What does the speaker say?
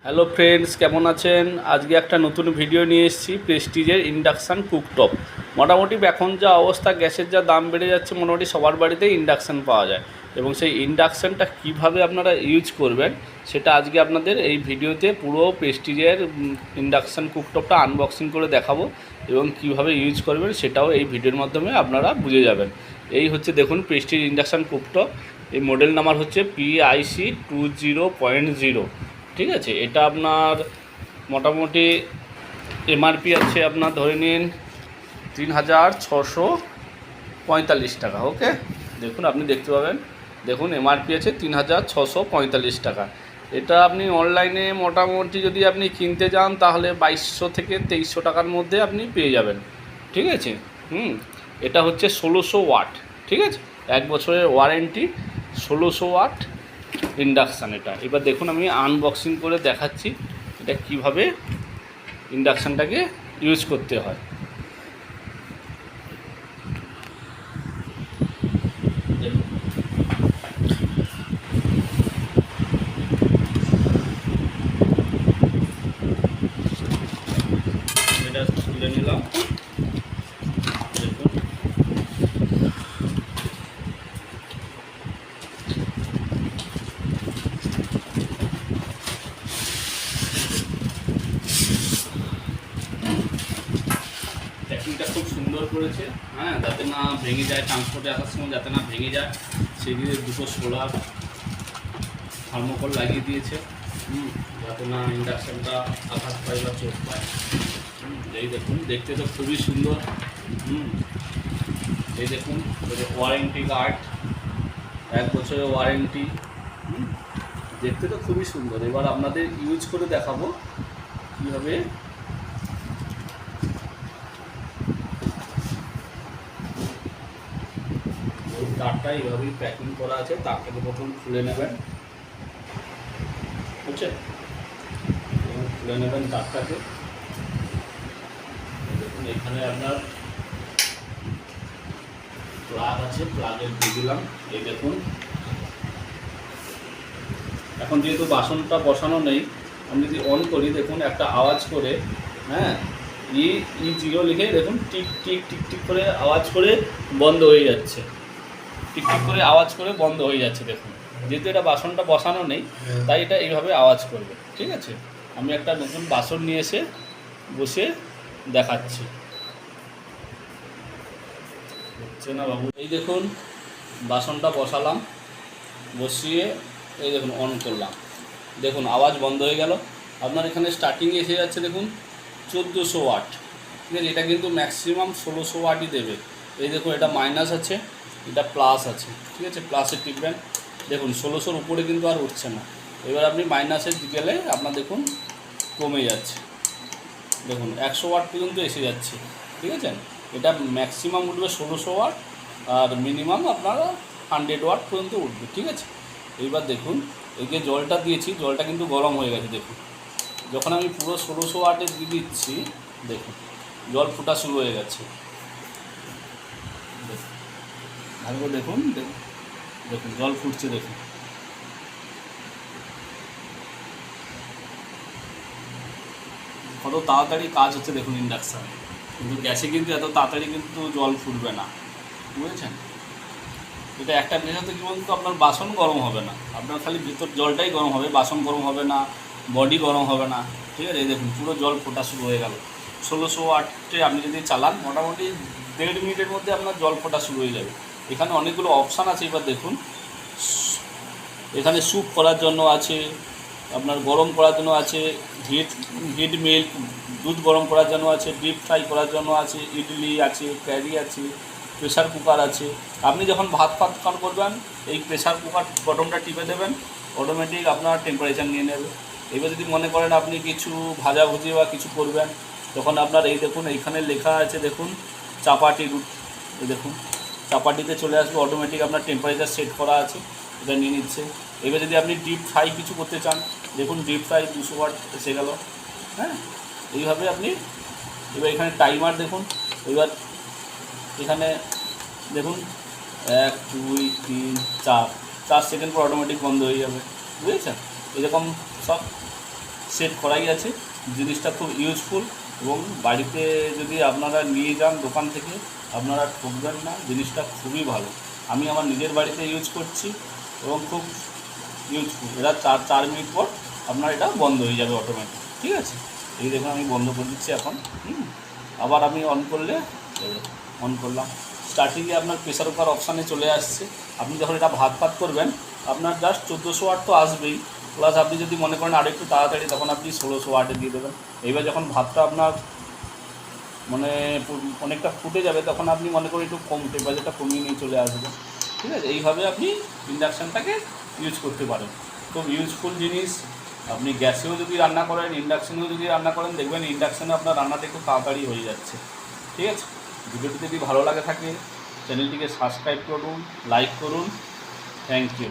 Hello friends, কেমন আছেন? আজকে একটা নতুন ভিডিও নিয়ে এসেছি প্রেস্টিজের ইন্ডাকশান কুকটপ। মোটামুটি এখন যা অবস্থা, গ্যাসের যা দাম বেড়ে যাচ্ছে, মোটামুটি সবার বাড়িতেই ইন্ডাকশান পাওয়া যায়। এবং সেই ইন্ডাকশানটা কিভাবে আপনারা ইউজ করবেন সেটা আজকে আপনাদের এই ভিডিওতে পুরো প্রেস্টিজের ইন্ডাকশান কুকটপটা আনবক্সিং করে দেখাবো। এবং কিভাবে ইউজ করবেন সেটাও এই ভিডিওর মাধ্যমে আপনারা বুঝে যাবেন। এই হচ্ছে দেখুন প্রেস্টিজ ইন্ডাকশান কুকটপ। এই মডেল নাম্বার হচ্ছে PIC 20.0। ঠিক আছে, এটা আপনার মোটামুটি MRP আছে আপনার ধরে নিন 3645 টাকা। ওকে, দেখুন আপনি দেখতে পাবেন, দেখুন MRP আছে 3645 টাকা। এটা আপনি অনলাইনে মোটামুটি যদি আপনি কিনতে যান তাহলে 2200 থেকে 2300 টাকার মধ্যে আপনি পেয়ে যাবেন। ঠিক আছে, এটা হচ্ছে 1600 ওয়াট। ঠিক আছে, 1 বছরের ওয়ারেন্টি, 1600 ওয়াট ইন্ডাকশান। এটা এবার দেখুন আমি আনবক্সিং করে দেখাচ্ছি এটা কিভাবে ইন্ডাকশানটাকে ইউজ করতে হয়। এটা তুলে নিলাম, দেখুন প্যাকিংটা খুব সুন্দর করেছে, যাতে না ভেঙে যায়, ট্রান্সপোর্টে আসার সময় যাতে না ভেঙে যায় সেদিকে দুটো সোলার থার্মোকল লাগিয়ে দিয়েছে, যাতে না ইন্ডাকশানটা আঘাত পায় বা চোট পায়। এই দেখুন, দেখতে তো খুবই সুন্দর। এই দেখুন ওয়ারেন্টি কার্ড, 1 বছরের ওয়ারেন্টি। দেখতে তো খুবই সুন্দর। এবার আপনাদের ইউজ করে দেখাবো কীভাবে। ওই তারটা এইভাবেই প্যাকিং করা আছে, তারটাকে প্রথম খুলে নেবেন, বুঝছেন? খুলে নেবেন তারটাকে। দেখুন এখানে আপনার প্লাগ আছে, প্লাগে দিয়ে দিলাম। এই দেখুন, এখন যেহেতু বাসনটা বসানো নেই, আমি যদি অন করি দেখুন একটা আওয়াজ করে, ই0 লিখে দেখুন টিক টিক টিক টিক করে আওয়াজ করে বন্ধ হয়ে যাচ্ছে, টিক টিক করে আওয়াজ করে বন্ধ হয়ে যাচ্ছে। দেখুন যেহেতু এটা বাসনটা বসানো নেই তাই এটা এইভাবে আওয়াজ করবে। ঠিক আছে, আমি একটা নতুন বাসন নিয়ে এসে বসে দেখাচ্ছি, হচ্ছে না বাবু? এই দেখুন বাসনটা বসালাম, বসিয়ে এই দেখুন অন করলাম, দেখুন আওয়াজ বন্ধ হয়ে গেল। আপনার এখানে স্টার্টিংয়ে এসে যাচ্ছে দেখুন 1400 ওয়াট। ঠিক আছে, এটা কিন্তু ম্যাক্সিমাম 1600 ওয়াটই দেবে। এই দেখুন এটা মাইনাস আছে, এটা প্লাস আছে। ঠিক আছে, প্লাসে টিপবেন, দেখুন 1600-র উপরে কিন্তু আর উঠছে না। এবার আপনি মাইনাসে গেলে আপনার দেখুন কমে যাচ্ছে, দেখুন 100 ওয়াট পর্যন্ত এসে যাচ্ছে। ঠিক আছে, এটা ম্যাক্সিমাম উঠবে 1600 ওয়াট, আর মিনিমাম আপনারা 100 ওয়াট পর্যন্ত উঠবে। ঠিক আছে, এইবার দেখুন এই যে জলটা দিয়েছি, জলটা কিন্তু গরম হয়ে গেছে। দেখুন যখন আমি পুরো 1600 ওয়াটে দিয়ে দিচ্ছি, দেখুন জল ফোটা শুরু হয়ে গেছে। দেখুন দেখুন দেখুন জল ফুটছে, দেখুন কত তাড়াতাড়ি কাজ হচ্ছে দেখুন ইন্ডাকশানে। কিন্তু গ্যাসে কিন্তু এত তাড়াতাড়ি কিন্তু জল ফুটবে না, বুঝেছেন? এটা একটা মেশাতে কি বলুন তো, আপনার বাসন গরম হবে না, আপনার খালি ভিতর জলটাই গরম হবে, বাসন গরম হবে না, বডি গরম হবে না। ঠিক আছে, এই দেখুন পুরো জল ফোটা শুরু হয়ে গেল। 1600 ওয়াটে আপনি যদি চালান মোটামুটি 1.5 মিনিটের মধ্যে আপনার জল ফোটা শুরু হয়ে যাবে। এখানে অনেকগুলো অপশান আছে। এবার দেখুন এখানে স্যুপ করার জন্য আছে, আপনার গরম করার জন্য আছে, হিট মিল্ক দুধ গরম করার জন্য আছে, ডিপ ফ্রাই করার জন্য আছে, ইডলি আছে, ক্যারি আছে, প্রেশার কুকার আছে। আপনি যখন ভাত করবেন এই প্রেশার কুকার বটনটা টিপে দেবেন, অটোমেটিক আপনার টেম্পারেচার নিয়ে নেবে। এবার যদি মনে করেন আপনি কিছু ভাজাভুজি বা কিছু করবেন, তখন আপনার এই দেখুন এইখানে লেখা আছে, দেখুন চাপাটি রুট, এই দেখুন চাপাটিতে চলে আসবে, অটোমেটিক আপনার টেম্পারেচার সেট করা আছে, এটা নিয়ে নিচ্ছে। এবার যদি আপনি ডিপ ফ্রাই কিছু করতে চান, দেখুন ডিপ ফ্রাই 200 ওয়াট এসে গেল। এইভাবে আপনি, এবার এখানে টাইমার দেখুন, এবার এখানে দেখুন 1 2 3 4 সেকেন্ড পর অটোমেটিক বন্ধ হয়ে যাবে, বুঝেছেন? এরকম সব সেট করাই আছে। জিনিসটা খুব ইউজফুল এবং বাড়িতে যদি আপনারা নিয়ে যান দোকান থেকে আপনারা ঠকবেন না, জিনিসটা খুবই ভালো। আমি আমার নিজের বাড়িতে ইউজ করছি এবং খুব ইউজফুল। এরা 4 মিনিট পর আপনার এটা বন্ধ হয়ে যাবে অটোমেটিক, ঠিক আছে। এই দেখুন আমি বন্ধ করে দিচ্ছি এখন। আবার আমি অন করলে অন করলাম, স্টার্টিংয়ে আপনার প্রেসার কুকার অপশানে চলে আসছে। আপনি যখন এটা ভাত করবেন আপনার জাস্ট 1400 ওয়াট তো আসবেই, প্লাস আপনি যদি মনে করেন আরেকটু তাড়াতাড়ি তখন আপনি 1600 ওয়াটে দিয়ে দেবেন। এইবার যখন ভাতটা আপনার মানে অনেকটা ফুটে যাবে তখন আপনি মনে করেন একটু কম টেম্পারেচারটা কমিয়ে নিয়ে চলে আসবেন, ঠিক আছে। এইভাবে আপনি ইন্ডাকশানটাকে ইউজ করতে পারেন, খুব ইউজফুল জিনিস। আপনি গ্যাসেও যদি রান্না করেন, ইন্ডাকশানেও যদি রান্না করেন, দেখবেন ইন্ডাকশানে আপনার রান্নাটা একটু তাড়াতাড়ি হয়ে যাচ্ছে, ঠিক আছে। ভিডিওটি যদি ভালো লাগে থাকে চ্যানেলটিকে সাবস্ক্রাইব করুন, লাইক করুন। Thank you.